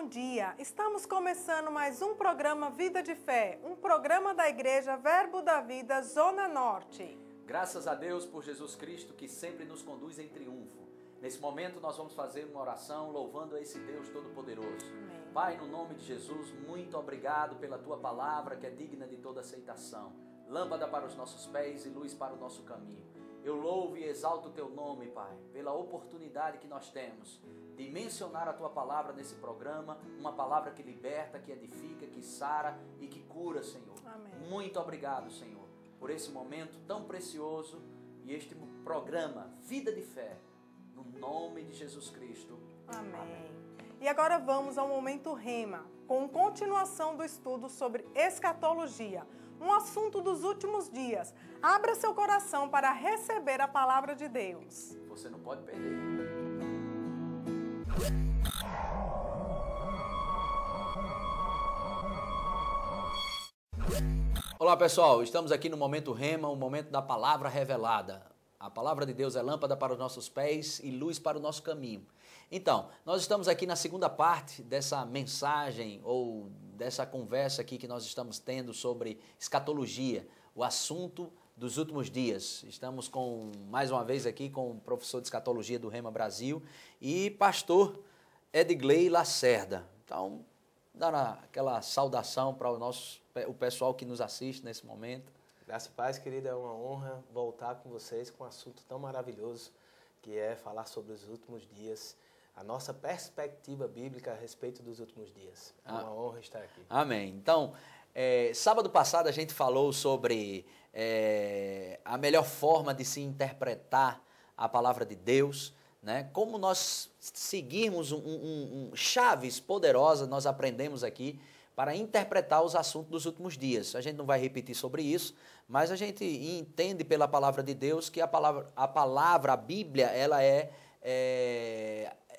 bom dia. Estamos começando mais um programa Vida de Fé, um programa da Igreja Verbo da Vida, Zona Norte. Graças a Deus por Jesus Cristo que sempre nos conduz em triunfo. Nesse momento nós vamos fazer uma oração louvando a esse Deus Todo-Poderoso. Pai, no nome de Jesus, muito obrigado pela Tua palavra que é digna de toda aceitação. Lâmpada para os nossos pés e luz para o nosso caminho. Eu louvo e exalto o Teu nome, Pai, pela oportunidade que nós temos de mencionar a Tua palavra nesse programa, uma palavra que liberta, que edifica, que sara e que cura, Senhor. Amém. Muito obrigado, Senhor, por esse momento tão precioso e este programa Vida de Fé, no nome de Jesus Cristo. Amém. Amém. E agora vamos ao momento Rema, com continuação do estudo sobre escatologia, um assunto dos últimos dias. Abra seu coração para receber a palavra de Deus. Você não pode perder. Olá pessoal, estamos aqui no Momento Rema, o momento da palavra revelada. A palavra de Deus é lâmpada para os nossos pés e luz para o nosso caminho. Então, nós estamos aqui na segunda parte dessa mensagem ou dessa conversa aqui que nós estamos tendo sobre escatologia, o assunto dos últimos dias. Estamos mais uma vez aqui com o professor de escatologia do Rema Brasil e pastor Edgley Lacerda. Então, dar aquela saudação para o pessoal que nos assiste nesse momento. Graça e paz, querida, é uma honra voltar com vocês com um assunto tão maravilhoso que é falar sobre os últimos dias, a nossa perspectiva bíblica a respeito dos últimos dias. É uma honra estar aqui. Amém. Então, sábado passado a gente falou sobre a melhor forma de se interpretar a palavra de Deus, né? Como nós seguirmos chaves poderosas, nós aprendemos aqui para interpretar os assuntos dos últimos dias. A gente não vai repetir sobre isso, mas a gente entende pela palavra de Deus que a Bíblia, ela é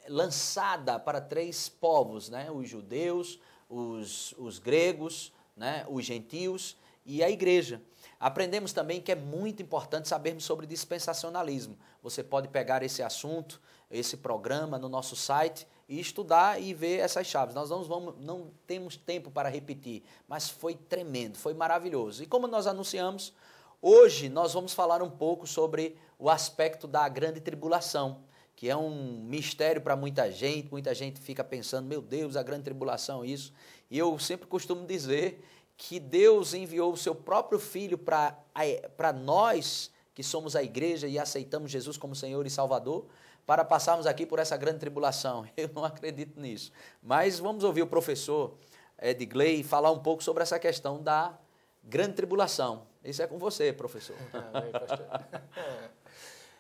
lançada para três povos, né? Os judeus, os gregos, né? Os gentios e a igreja. Aprendemos também que é muito importante sabermos sobre dispensacionalismo. Você pode pegar esse assunto, esse programa no nosso site e estudar e ver essas chaves. Nós não temos tempo para repetir, mas foi tremendo, foi maravilhoso. E como nós anunciamos, hoje nós vamos falar um pouco sobre o aspecto da grande tribulação, que é um mistério para muita gente fica pensando, meu Deus, a grande tribulação, isso. E eu sempre costumo dizer que Deus enviou o seu próprio Filho para nós, que somos a igreja e aceitamos Jesus como Senhor e Salvador, para passarmos aqui por essa grande tribulação. Eu não acredito nisso. Mas vamos ouvir o professor Edgley falar um pouco sobre essa questão da grande tribulação. Isso é com você, professor. Amém, pastor.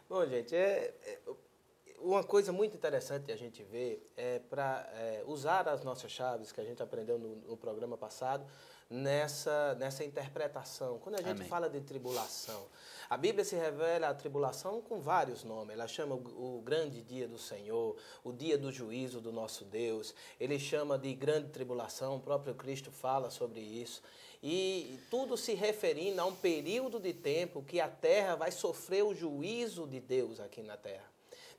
Bom, gente, uma coisa muito interessante a gente ver é para usar as nossas chaves que a gente aprendeu no programa passado nessa interpretação. Quando a gente fala de tribulação, a Bíblia se revela a tribulação com vários nomes. Ela chama o grande dia do Senhor, o dia do juízo do nosso Deus. Ele chama de grande tribulação, o próprio Cristo fala sobre isso. E tudo se referindo a um período de tempo que a terra vai sofrer o juízo de Deus aqui na terra.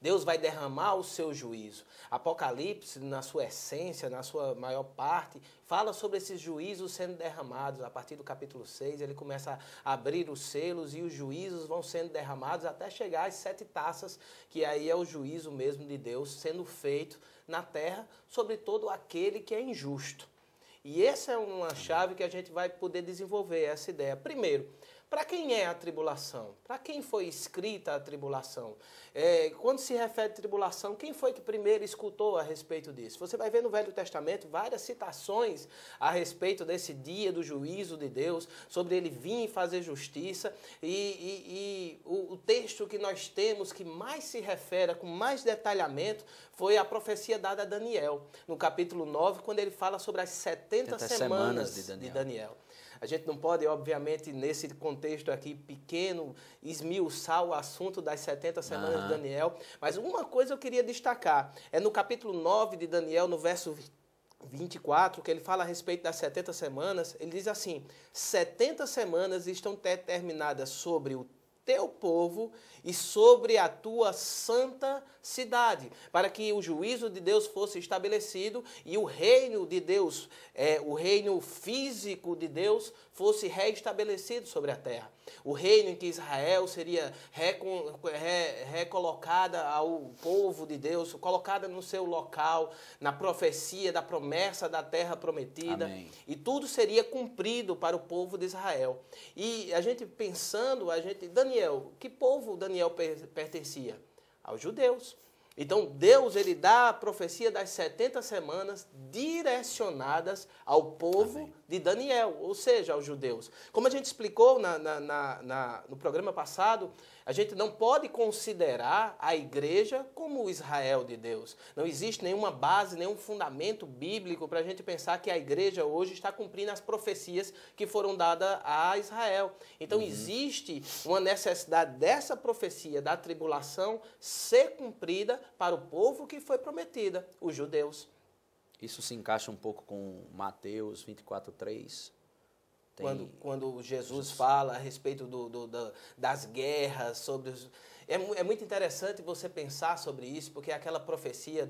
Deus vai derramar o seu juízo. Apocalipse, na sua essência, na sua maior parte, fala sobre esses juízos sendo derramados. A partir do capítulo 6, ele começa a abrir os selos e os juízos vão sendo derramados até chegar às 7 taças, que aí é o juízo mesmo de Deus sendo feito na terra sobre todo aquele que é injusto. E essa é uma chave que a gente vai poder desenvolver, essa ideia. Primeiro, para quem é a tribulação? Para quem foi escrita a tribulação? Quando se refere a tribulação, quem foi que primeiro escutou a respeito disso? Você vai ver no Velho Testamento várias citações a respeito desse dia do juízo de Deus, sobre ele vir fazer justiça. E o texto que nós temos que mais se refere, com mais detalhamento, foi a profecia dada a Daniel, no capítulo 9, quando ele fala sobre as 70 semanas de Daniel. A gente não pode, obviamente, nesse contexto aqui pequeno, esmiuçar o assunto das 70 semanas de Daniel, mas uma coisa eu queria destacar, é no capítulo 9 de Daniel, no verso 24, que ele fala a respeito das 70 semanas, ele diz assim, 70 semanas estão determinadas sobre teu povo e sobre a tua santa cidade, para que o juízo de Deus fosse estabelecido e o reino de Deus, o reino físico de Deus, fosse reestabelecido sobre a terra. O reino em que Israel seria recolocada ao povo de Deus, colocada no seu local, na profecia da promessa da terra prometida. Amém. E tudo seria cumprido para o povo de Israel. E a gente pensando, Daniel, que povo Daniel pertencia? Aos judeus. Então, Deus, ele dá a profecia das 70 semanas direcionadas ao povo Amém. de Daniel, ou seja, aos judeus. Como a gente explicou no programa passado, a gente não pode considerar a igreja como o Israel de Deus. Não existe nenhuma base, nenhum fundamento bíblico para a gente pensar que a igreja hoje está cumprindo as profecias que foram dadas a Israel. Então, existe uma necessidade dessa profecia da tribulação ser cumprida para o povo que foi prometida, os judeus. Isso se encaixa um pouco com Mateus 24:3. Quando Jesus fala a respeito das guerras, sobre os... É muito interessante você pensar sobre isso, porque aquela profecia,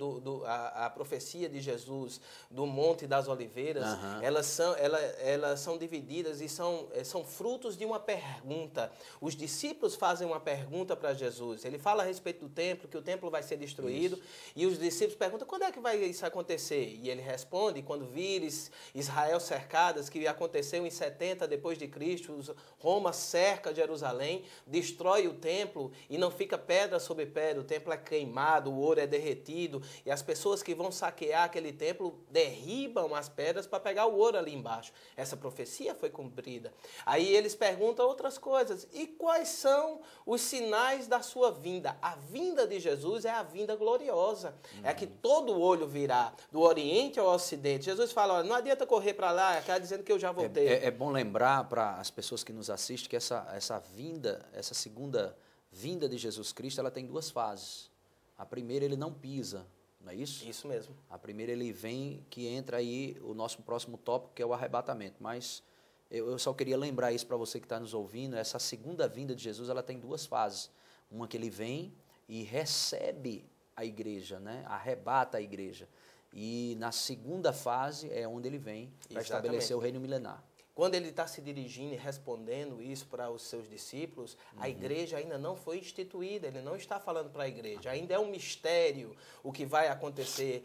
a profecia de Jesus do Monte das Oliveiras, elas são divididas e são frutos de uma pergunta. Os discípulos fazem uma pergunta para Jesus. Ele fala a respeito do templo, que o templo vai ser destruído, e os discípulos perguntam, quando é que vai isso acontecer? E ele responde, quando vires Israel cercadas, que aconteceu em 70 depois de Cristo, Roma cerca Jerusalém, destrói o templo e não fica pedra sobre pedra, o templo é queimado, o ouro é derretido, e as pessoas que vão saquear aquele templo derribam as pedras para pegar o ouro ali embaixo. Essa profecia foi cumprida. Aí eles perguntam outras coisas. E quais são os sinais da sua vinda? A vinda de Jesus é a vinda gloriosa. É a que todo olho virá, do Oriente ao Ocidente. Jesus fala, olha, não adianta correr para lá, está dizendo que eu já voltei. É bom lembrar para as pessoas que nos assistem que essa vinda, essa segunda vinda de Jesus Cristo, ela tem duas fases. A primeira, ele não pisa, não é isso? Isso mesmo. A primeira, ele vem, que entra aí o nosso próximo tópico, que é o arrebatamento. Mas eu só queria lembrar isso para você que está nos ouvindo. Essa segunda vinda de Jesus, ela tem duas fases. Uma que ele vem e recebe a igreja, né? Arrebata a igreja. E na segunda fase é onde ele vem para estabelecer o reino milenar. Quando ele está se dirigindo e respondendo isso para os seus discípulos, a igreja ainda não foi instituída, ele não está falando para a igreja. Ainda é um mistério o que vai acontecer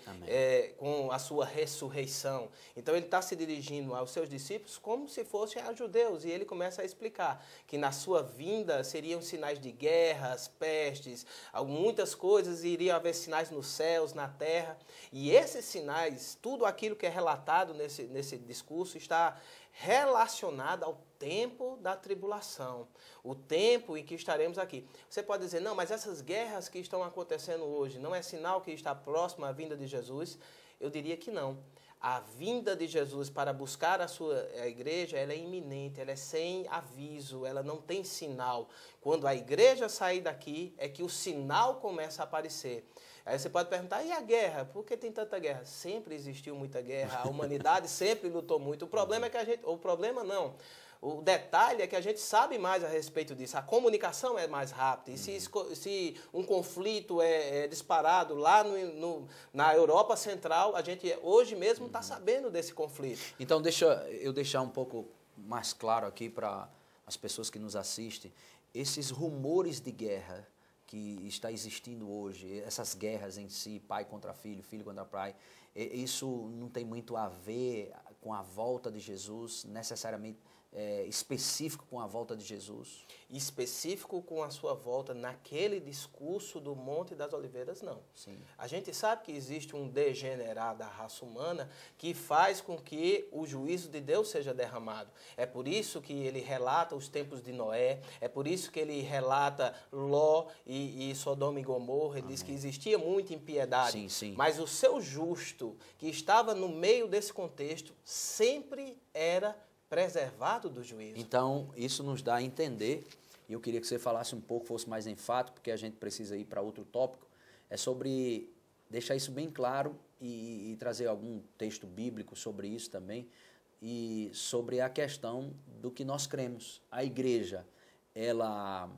com a sua ressurreição. Então ele está se dirigindo aos seus discípulos como se fossem a judeus. E ele começa a explicar que na sua vinda seriam sinais de guerras, pestes, muitas coisas, iriam haver sinais nos céus, na terra. E esses sinais, tudo aquilo que é relatado nesse discurso está relacionada ao tempo da tribulação, o tempo em que estaremos aqui. Você pode dizer, não, mas essas guerras que estão acontecendo hoje não é sinal que está próximo à vinda de Jesus? Eu diria que não. A vinda de Jesus para buscar a igreja, ela é iminente, ela é sem aviso, ela não tem sinal. Quando a igreja sair daqui, é que o sinal começa a aparecer. Aí você pode perguntar, e a guerra? Por que tem tanta guerra? Sempre existiu muita guerra, a humanidade sempre lutou muito. O problema é que o detalhe é que a gente sabe mais a respeito disso. A comunicação é mais rápida. E se um conflito é disparado lá na Europa Central, a gente hoje mesmo está sabendo desse conflito. Então, deixa eu deixar um pouco mais claro aqui para as pessoas que nos assistem. Esses rumores de guerra que está existindo hoje, essas guerras em si, pai contra filho, filho contra pai, isso não tem muito a ver com a volta de Jesus, necessariamente específico com a volta de Jesus? Específico com a sua volta naquele discurso do Monte das Oliveiras, não. Sim. A gente sabe que existe um degenerado da raça humana que faz com que o juízo de Deus seja derramado. É por isso que ele relata os tempos de Noé, é por isso que ele relata Ló e Sodoma e Gomorra, ele diz que existia muita impiedade. Sim, sim. Mas o seu justo, que estava no meio desse contexto, sempre era preservado do juízo. Então, isso nos dá a entender, e eu queria que você falasse um pouco, fosse mais enfático, porque a gente precisa ir para outro tópico, é sobre deixar isso bem claro e trazer algum texto bíblico sobre isso também, e sobre a questão do que nós cremos. A igreja, ela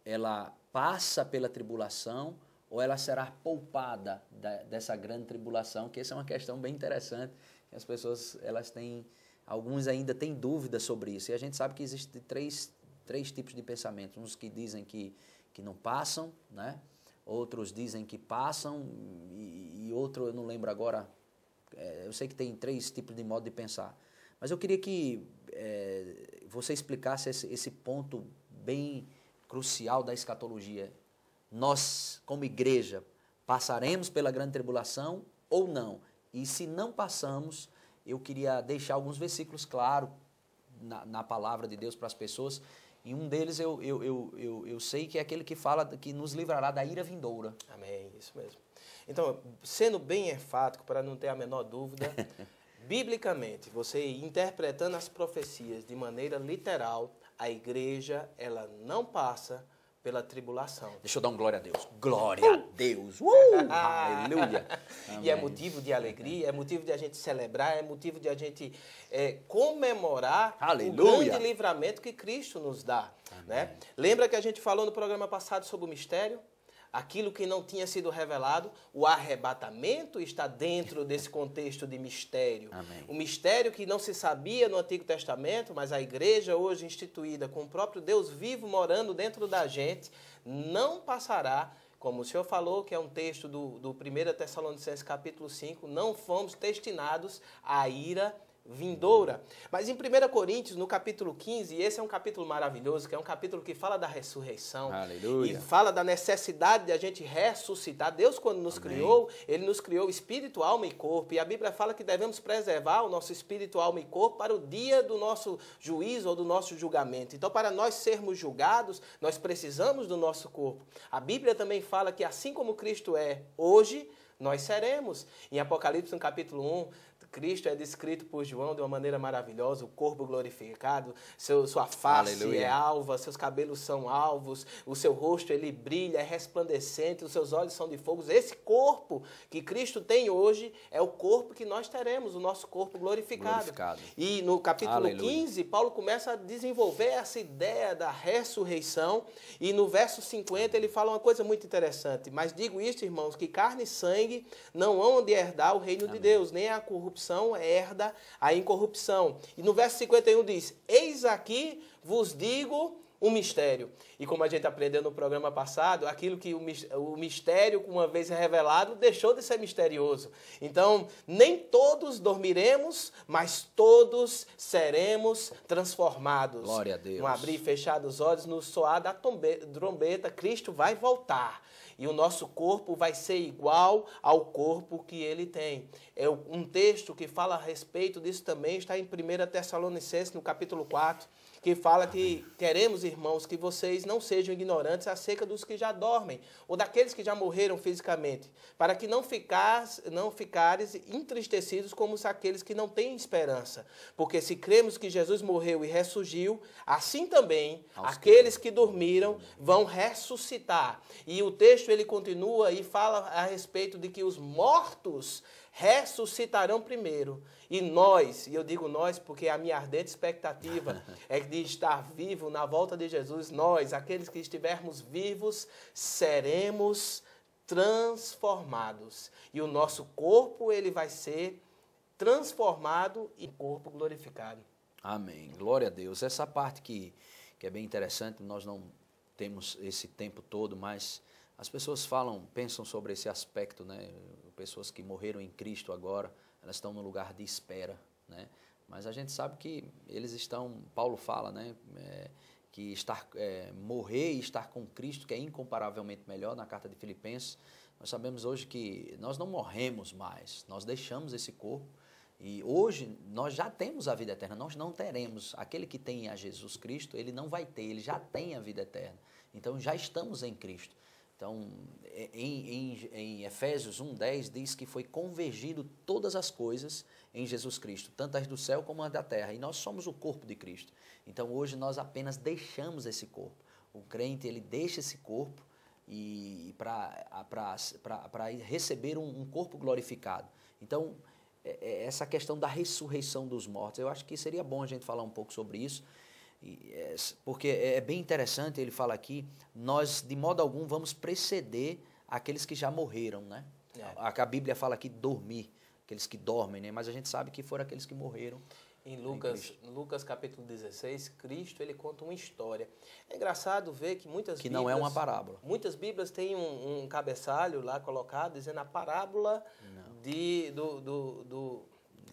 ela passa pela tribulação ou ela será poupada dessa grande tribulação, que essa é uma questão bem interessante, que as pessoas, elas têm, alguns ainda têm dúvidas sobre isso, e a gente sabe que existem três tipos de pensamentos, uns que dizem que não passam, né? Outros dizem que passam, e outro, eu não lembro agora, eu sei que tem 3 tipos de modo de pensar, mas eu queria que você explicasse esse ponto bem crucial da escatologia. Nós, como igreja, passaremos pela grande tribulação ou não? E se não passamos, eu queria deixar alguns versículos claros na palavra de Deus para as pessoas. E um deles eu sei que é aquele que fala que nos livrará da ira vindoura. Amém, isso mesmo. Então, sendo bem enfático, para não ter a menor dúvida, biblicamente, você interpretando as profecias de maneira literal, a igreja, ela não passa pela tribulação. Deixa eu dar um glória a Deus. Glória a Deus. Aleluia. E é motivo de alegria, é motivo de a gente celebrar, é motivo de a gente comemorar Aleluia. O grande livramento que Cristo nos dá. Né? Lembra que a gente falou no programa passado sobre o mistério? Aquilo que não tinha sido revelado, o arrebatamento está dentro desse contexto de mistério. Amém. O mistério que não se sabia no Antigo Testamento, mas a igreja hoje instituída com o próprio Deus vivo morando dentro da gente, não passará, como o Senhor falou, que é um texto do 1 Tessalonicenses capítulo 5, não fomos destinados à ira vindoura. Mas em 1 Coríntios, no capítulo 15, e esse é um capítulo maravilhoso, que é um capítulo que fala da ressurreição. Aleluia. E fala da necessidade de a gente ressuscitar. Deus, quando nos criou, Ele nos criou espírito, alma e corpo. E a Bíblia fala que devemos preservar o nosso espírito, alma e corpo para o dia do nosso juízo ou do nosso julgamento. Então, para nós sermos julgados, nós precisamos do nosso corpo. A Bíblia também fala que assim como Cristo é hoje, nós seremos. Em Apocalipse, no capítulo 1, Cristo é descrito por João de uma maneira maravilhosa, o corpo glorificado, sua face Aleluia. é alva, seus cabelos são alvos, o seu rosto ele brilha, é resplandecente, os seus olhos são de fogo. Esse corpo que Cristo tem hoje é o corpo que nós teremos, o nosso corpo glorificado. E no capítulo Aleluia. 15, Paulo começa a desenvolver essa ideia da ressurreição, e no verso 50 ele fala uma coisa muito interessante: mas digo isto, irmãos, que carne e sangue não hão de herdar o reino de Deus, nem a corrupção herda a incorrupção. E no verso 51 diz: eis aqui vos digo um mistério. E como a gente aprendeu no programa passado, aquilo que o mistério, uma vez revelado, deixou de ser misterioso. Então, nem todos dormiremos, mas todos seremos transformados. Glória a Deus. No abrir e fechar dos olhos, no soar da trombeta, Cristo vai voltar. E o nosso corpo vai ser igual ao corpo que ele tem. É um texto que fala a respeito disso também, está em 1 Tessalonicenses, no capítulo 4, que fala que queremos, irmãos, que vocês não sejam ignorantes acerca dos que já dormem, ou daqueles que já morreram fisicamente, para que não ficares entristecidos como aqueles que não têm esperança. Porque se cremos que Jesus morreu e ressurgiu, assim também aqueles que dormiram vão ressuscitar. E o texto ele continua e fala a respeito de que os mortos ressuscitarão primeiro. E nós, e eu digo nós porque a minha ardente expectativa é de estar vivo na volta de Jesus. Nós, aqueles que estivermos vivos, seremos transformados. E o nosso corpo, ele vai ser transformado em corpo glorificado. Amém. Glória a Deus. Essa parte que é bem interessante, nós não temos esse tempo todo, mas as pessoas pensam sobre esse aspecto, né? Pessoas que morreram em Cristo agora, elas estão no lugar de espera, né? Mas a gente sabe que eles estão, Paulo fala, né? Que morrer e estar com Cristo, que é incomparavelmente melhor, na carta de Filipenses. Nós sabemos hoje que nós não morremos mais, nós deixamos esse corpo e hoje nós já temos a vida eterna, nós não teremos. Aquele que tem a Jesus Cristo, ele não vai ter, ele já tem a vida eterna. Então já estamos em Cristo. Então, em Efésios 1:10 diz que foi convergido todas as coisas em Jesus Cristo, tanto as do céu como as da terra, e nós somos o corpo de Cristo. Então, hoje nós apenas deixamos esse corpo. O crente, ele deixa esse corpo para receber um corpo glorificado. Então, essa questão da ressurreição dos mortos, eu acho que seria bom a gente falar um pouco sobre isso. Porque é bem interessante, ele fala aqui, nós de modo algum vamos preceder aqueles que já morreram, né? A Bíblia fala aqui dormir, aqueles que dormem, né? Mas a gente sabe que foram aqueles que morreram. Em Lucas capítulo 16, Cristo ele conta uma história. É engraçado ver que muitas que Bíblias... não é uma parábola. Muitas Bíblias têm um cabeçalho lá colocado dizendo a parábola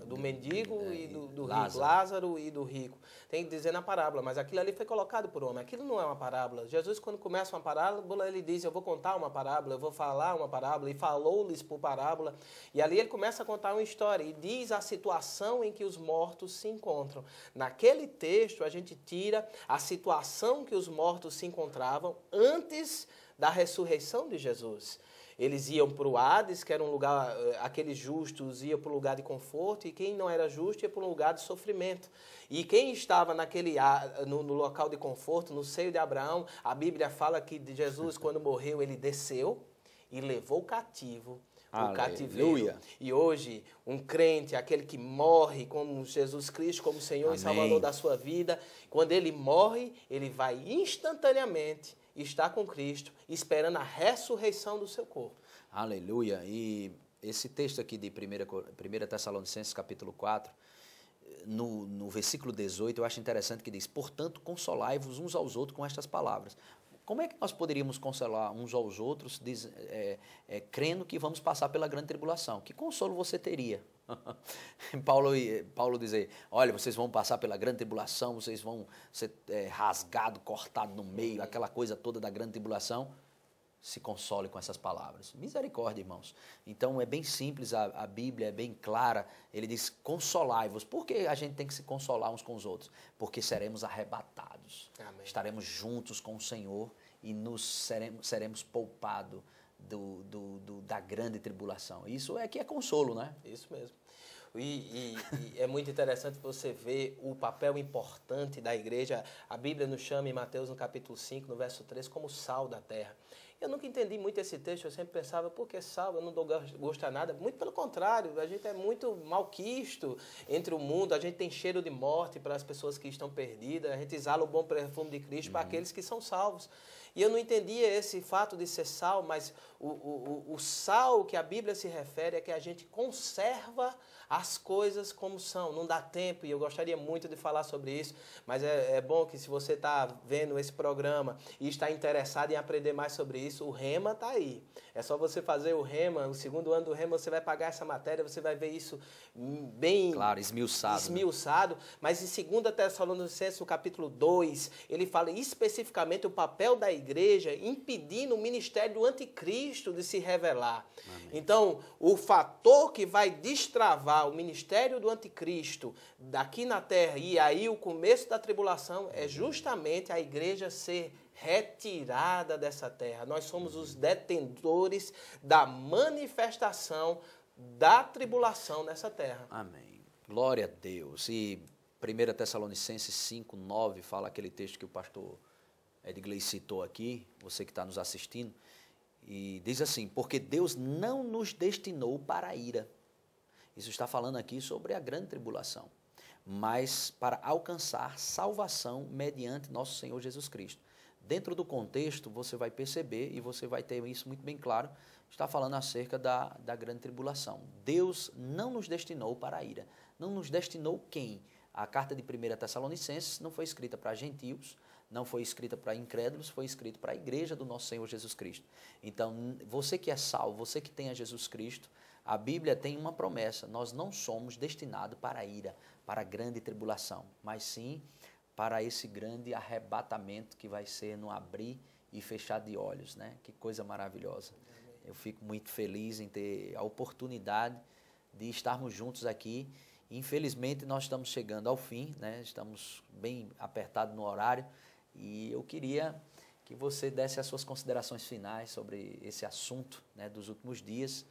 do mendigo e do rico, Lázaro e do rico. Tem dizendo a parábola, mas aquilo ali foi colocado por homem. Aquilo não é uma parábola. Jesus, quando começa uma parábola, ele diz, eu vou contar uma parábola, eu vou falar uma parábola, e falou-lhes por parábola. E ali ele começa a contar uma história e diz a situação em que os mortos se encontram. Naquele texto, a gente tira a situação que os mortos se encontravam antes da ressurreição de Jesus. Eles iam para o Hades, que era um lugar, aqueles justos iam para um lugar de conforto, e quem não era justo ia para um lugar de sofrimento. E quem estava no local de conforto, no seio de Abraão, a Bíblia fala que Jesus, quando morreu, ele desceu e levou cativo o cativeiro. E hoje, um crente, aquele que morre como Jesus Cristo, como Senhor e Salvador da sua vida, quando ele morre, ele vai instantaneamente estar com Cristo, esperando a ressurreição do seu corpo. Aleluia. E esse texto aqui de 1 Tessalonicenses, capítulo 4, no versículo 18, eu acho interessante que diz, portanto, consolai-vos uns aos outros com estas palavras. Como é que nós poderíamos consolar uns aos outros, crendo que vamos passar pela grande tribulação? Que consolo você teria? Paulo dizer, olha, vocês vão passar pela grande tribulação, vocês vão ser rasgado, cortado no meio, aquela coisa toda da grande tribulação. Se console com essas palavras. Misericórdia, irmãos. Então, é bem simples, a Bíblia é bem clara. Ele diz, consolai-vos. Por que a gente tem que se consolar uns com os outros? Porque seremos arrebatados. Amém. Estaremos juntos com o Senhor e seremos poupados da grande tribulação. Isso é que é consolo, né? Isso mesmo. E é muito interessante você ver o papel importante da igreja. A Bíblia nos chama em Mateus, no capítulo 5, no verso 3, como sal da terra. Eu nunca entendi muito esse texto, eu sempre pensava, por que sal? Eu não dou gosto a nada. Muito pelo contrário, a gente é muito malquisto entre o mundo, a gente tem cheiro de morte para as pessoas que estão perdidas, a gente exala o bom perfume de Cristo para aqueles que são salvos. E eu não entendia esse fato de ser sal, mas o sal que a Bíblia se refere é que a gente conserva as coisas como são. Não dá tempo, e eu gostaria muito de falar sobre isso, mas é bom que se você está vendo esse programa e está interessado em aprender mais sobre isso, o Rema está aí. É só você fazer o Rema, o segundo ano do Rema, você vai pagar essa matéria, você vai ver isso bem... Claro, esmiuçado. Mas em 2 Tessalonicenses, no capítulo 2, ele fala especificamente o papel da igreja impedindo o ministério do anticristo de se revelar. Amém. Então, o fator que vai destravar o ministério do anticristo daqui na terra e aí o começo da tribulação é justamente a igreja ser retirada dessa terra. Nós somos os detentores da manifestação da tribulação nessa terra. Amém. Glória a Deus. E 1 Tessalonicenses 5, 9 fala aquele texto que o pastor Edgley citou aqui, você que está nos assistindo, e diz assim, porque Deus não nos destinou para a ira. Isso está falando aqui sobre a grande tribulação, mas para alcançar salvação mediante nosso Senhor Jesus Cristo. Dentro do contexto, você vai perceber, e você vai ter isso muito bem claro, está falando acerca da grande tribulação. Deus não nos destinou para a ira. Não nos destinou quem? A carta de 1 Tessalonicenses não foi escrita para gentios, não foi escrita para incrédulos, foi escrita para a igreja do nosso Senhor Jesus Cristo. Então, você que é salvo, você que tem a Jesus Cristo, a Bíblia tem uma promessa, nós não somos destinados para a ira, para a grande tribulação, mas sim para esse grande arrebatamento que vai ser no abrir e fechar de olhos, né? Que coisa maravilhosa. Eu fico muito feliz em ter a oportunidade de estarmos juntos aqui. Infelizmente, nós estamos chegando ao fim, né? Estamos bem apertados no horário e eu queria que você desse as suas considerações finais sobre esse assunto, né, dos últimos dias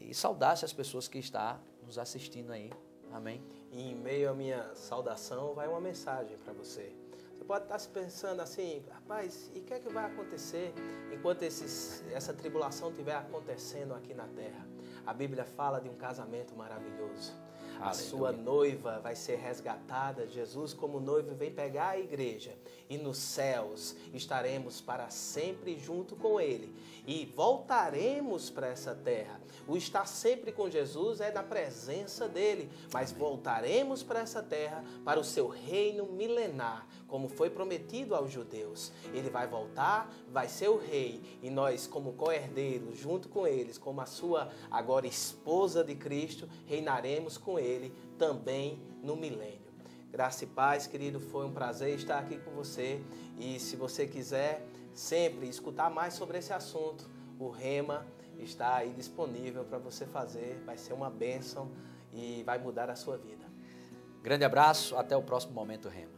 e saudasse as pessoas que estão nos assistindo aí. Amém? E em meio à minha saudação vai uma mensagem para você. Você pode estar se pensando assim, rapaz, e o que é que vai acontecer enquanto essa tribulação estiver acontecendo aqui na terra? A Bíblia fala de um casamento maravilhoso. A sua noiva vai ser resgatada. Jesus, como noivo, vem pegar a igreja. E nos céus estaremos para sempre junto com Ele. E voltaremos para essa terra. O estar sempre com Jesus é na presença dEle. Mas voltaremos para essa terra, para o seu reino milenar, como foi prometido aos judeus. Ele vai voltar, vai ser o rei. E nós, como co-herdeiros, junto com eles, como a sua agora esposa de Cristo, reinaremos com Ele também no milênio. Graça e paz, querido, foi um prazer estar aqui com você. E se você quiser sempre escutar mais sobre esse assunto, o Rema está aí disponível para você fazer. Vai ser uma bênção e vai mudar a sua vida. Grande abraço, até o próximo Momento Rema.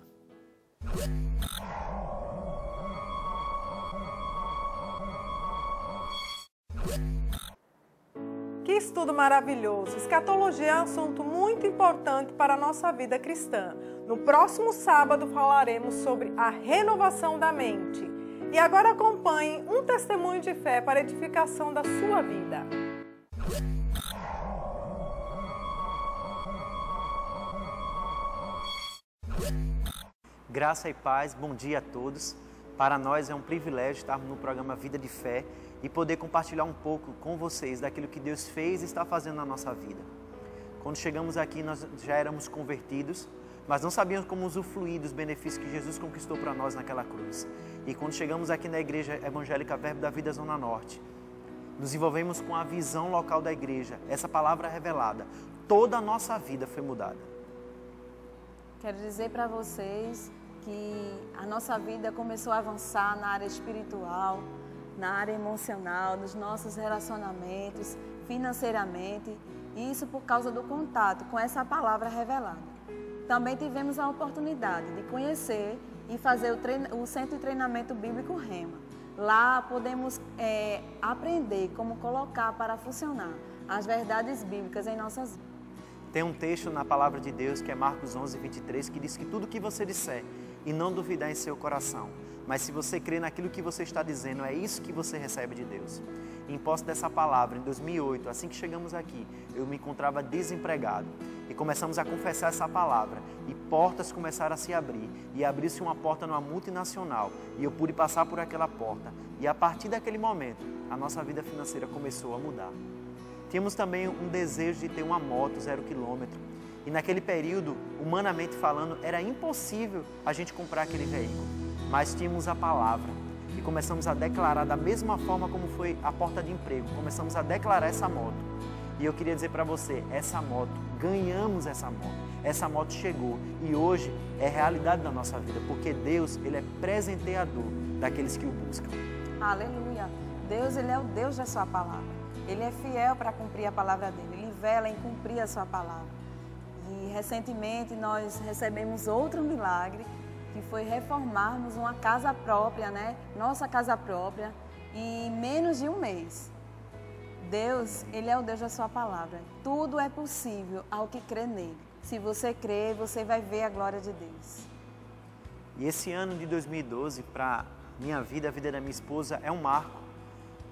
Que estudo maravilhoso! Escatologia é um assunto muito importante para a nossa vida cristã. No próximo sábado falaremos sobre a renovação da mente. E agora acompanhe um testemunho de fé para a edificação da sua vida. Graça e paz, bom dia a todos. Para nós é um privilégio estarmos no programa Vida de Fé e poder compartilhar um pouco com vocês daquilo que Deus fez e está fazendo na nossa vida. Quando chegamos aqui, nós já éramos convertidos, mas não sabíamos como usufruir dos benefícios que Jesus conquistou para nós naquela cruz. E quando chegamos aqui na Igreja Evangélica Verbo da Vida Zona Norte, nos envolvemos com a visão local da igreja, essa palavra revelada. Toda a nossa vida foi mudada. Quero dizer para vocês que a nossa vida começou a avançar na área espiritual, na área emocional, nos nossos relacionamentos, financeiramente, e isso por causa do contato com essa palavra revelada. Também tivemos a oportunidade de conhecer e fazer o Centro de Treinamento Bíblico Rema. Lá podemos aprender como colocar para funcionar as verdades bíblicas em nossas vidas. Tem um texto na Palavra de Deus, que é Marcos 11, 23, que diz que tudo que você disser e não duvidar em seu coração, mas se você crer naquilo que você está dizendo, é isso que você recebe de Deus. E em posse dessa palavra, em 2008, assim que chegamos aqui, eu me encontrava desempregado e começamos a confessar essa palavra e portas começaram a se abrir e abriu-se uma porta numa multinacional e eu pude passar por aquela porta e a partir daquele momento, a nossa vida financeira começou a mudar. Tínhamos também um desejo de ter uma moto 0 km. E naquele período, humanamente falando, era impossível a gente comprar aquele veículo. Mas tínhamos a palavra e começamos a declarar da mesma forma como foi a porta de emprego. Começamos a declarar essa moto. E eu queria dizer para você, essa moto, ganhamos essa moto. Essa moto chegou e hoje é realidade da nossa vida. Porque Deus, Ele é presenteador daqueles que o buscam. Aleluia! Deus, Ele é o Deus da sua palavra. Ele é fiel para cumprir a palavra dele. Ele vela em cumprir a sua palavra. E recentemente nós recebemos outro milagre, que foi reformarmos uma casa própria, né? Nossa casa própria, em menos de um mês. Deus, Ele é o Deus da sua palavra. Tudo é possível ao que crê nele. Se você crer, você vai ver a glória de Deus. E esse ano de 2012, para minha vida, a vida da minha esposa, é um marco.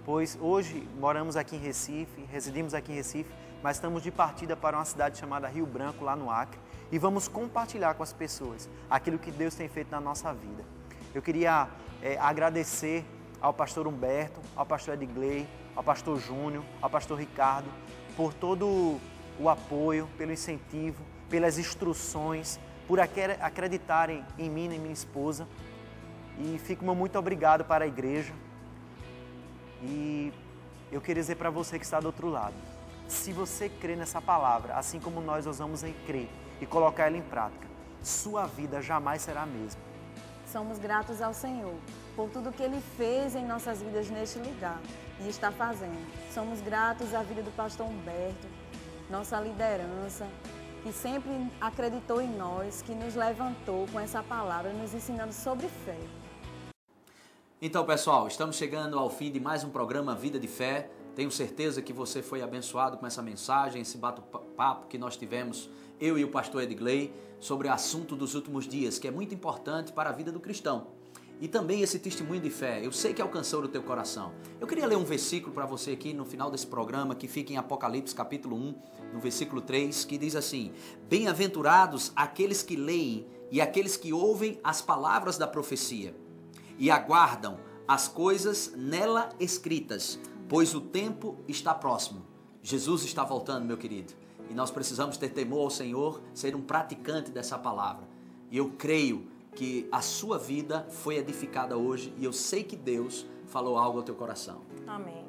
Pois hoje moramos aqui em Recife, residimos aqui em Recife, mas estamos de partida para uma cidade chamada Rio Branco, lá no Acre, e vamos compartilhar com as pessoas aquilo que Deus tem feito na nossa vida. Eu queria agradecer ao pastor Humberto, ao pastor Edgley, ao pastor Júnior, ao pastor Ricardo, por todo o apoio, pelo incentivo, pelas instruções, por acreditarem em mim e minha esposa. E fico muito obrigado para a igreja. E eu queria dizer para você que está do outro lado, se você crê nessa palavra, assim como nós ousamos em crer e colocar ela em prática, sua vida jamais será a mesma. Somos gratos ao Senhor por tudo que Ele fez em nossas vidas neste lugar e está fazendo. Somos gratos à vida do pastor Humberto, nossa liderança, que sempre acreditou em nós, que nos levantou com essa palavra, nos ensinando sobre fé. Então, pessoal, estamos chegando ao fim de mais um programa Vida de Fé. Tenho certeza que você foi abençoado com essa mensagem, esse bate-papo que nós tivemos, eu e o pastor Edgley, sobre o assunto dos últimos dias, que é muito importante para a vida do cristão. e também esse testemunho de fé, eu sei que alcançou o teu coração. Eu queria ler um versículo para você aqui no final desse programa, que fica em Apocalipse capítulo 1, no versículo 3, que diz assim: bem-aventurados aqueles que leem e aqueles que ouvem as palavras da profecia e aguardam as coisas nela escritas, pois o tempo está próximo. Jesus está voltando, meu querido, e nós precisamos ter temor ao Senhor, ser um praticante dessa palavra. E eu creio que a sua vida foi edificada hoje e eu sei que Deus falou algo ao teu coração. Amém.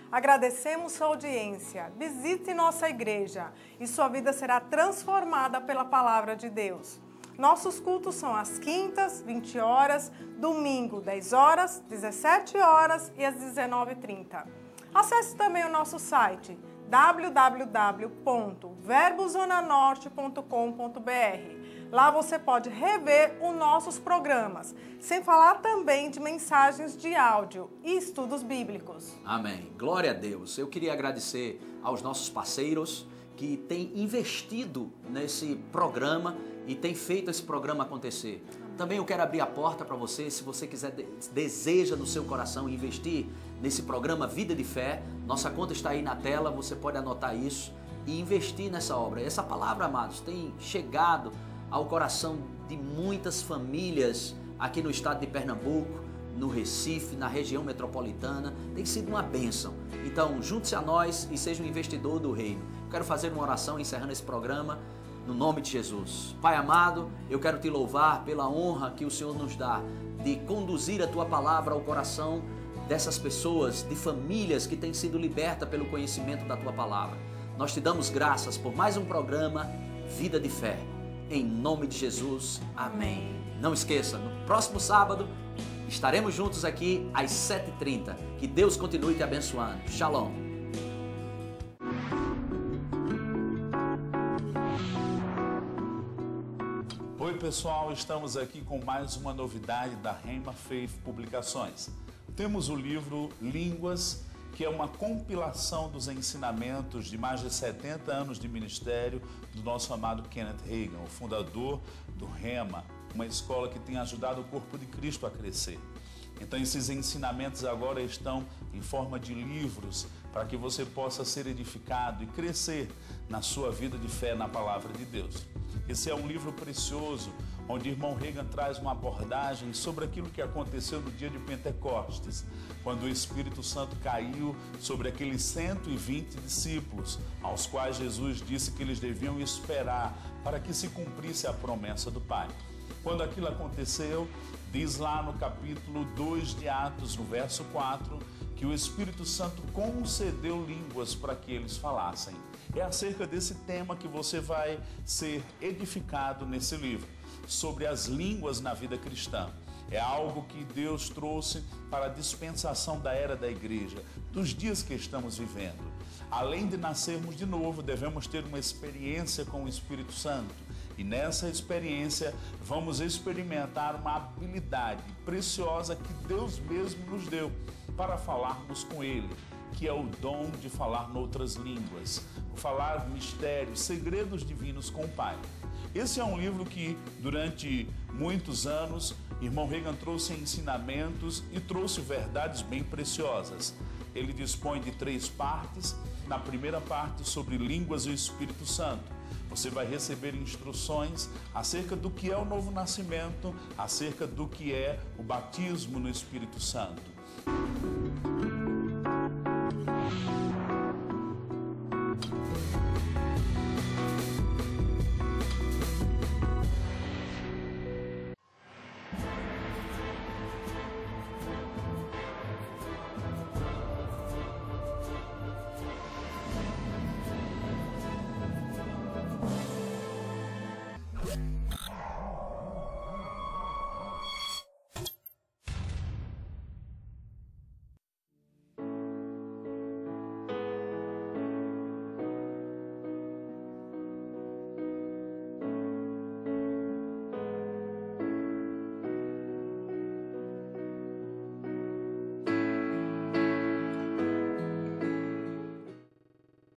Agradecemos sua audiência. Visite nossa igreja e sua vida será transformada pela palavra de Deus. Nossos cultos são às quintas, 20 horas, domingo, 10 horas, 17 horas e às 19h30. Acesse também o nosso site www.verbozonanorte.com.br. Lá você pode rever os nossos programas, sem falar também de mensagens de áudio e estudos bíblicos. Amém. Glória a Deus. Eu queria agradecer aos nossos parceiros que têm investido nesse programa e têm feito esse programa acontecer. Também eu quero abrir a porta para você, se você quiser, deseja no seu coração investir nesse programa Vida de Fé. Nossa conta está aí na tela, você pode anotar isso e investir nessa obra. Essa palavra, amados, tem chegado ao coração de muitas famílias aqui no estado de Pernambuco, no Recife, na região metropolitana. Tem sido uma bênção. Então, junte-se a nós e seja um investidor do reino. Quero fazer uma oração encerrando esse programa no nome de Jesus. Pai amado, eu quero te louvar pela honra que o Senhor nos dá de conduzir a tua palavra ao coração dessas pessoas, de famílias que têm sido libertas pelo conhecimento da tua palavra. Nós te damos graças por mais um programa Vida de Fé. Em nome de Jesus, amém. Não esqueça, no próximo sábado estaremos juntos aqui às 7h30. Que Deus continue te abençoando. Shalom. Oi pessoal, estamos aqui com mais uma novidade da Rhema Faith Publicações. Temos o livro Línguas, que é uma compilação dos ensinamentos de mais de 70 anos de ministério do nosso amado Kenneth Hagin, o fundador do Rhema, uma escola que tem ajudado o corpo de Cristo a crescer. Então esses ensinamentos agora estão em forma de livros para que você possa ser edificado e crescer na sua vida de fé na palavra de Deus. Esse é um livro precioso, onde o irmão Hagin traz uma abordagem sobre aquilo que aconteceu no dia de Pentecostes, quando o Espírito Santo caiu sobre aqueles 120 discípulos, aos quais Jesus disse que eles deviam esperar para que se cumprisse a promessa do Pai. Quando aquilo aconteceu, diz lá no capítulo 2 de Atos, no verso 4, que o Espírito Santo concedeu línguas para que eles falassem. É acerca desse tema que você vai ser edificado nesse livro, sobre as línguas na vida cristã. É algo que Deus trouxe para a dispensação da era da igreja, dos dias que estamos vivendo. Além de nascermos de novo, devemos ter uma experiência com o Espírito Santo. E nessa experiência vamos experimentar uma habilidade preciosa que Deus mesmo nos deu para falarmos com Ele, que é o dom de falar noutras línguas, falar mistérios, segredos divinos com o Pai. Esse é um livro que, durante muitos anos, irmão Hagin trouxe ensinamentos e trouxe verdades bem preciosas. Ele dispõe de 3 partes. Na primeira parte, sobre línguas e o Espírito Santo, você vai receber instruções acerca do que é o novo nascimento, acerca do que é o batismo no Espírito Santo.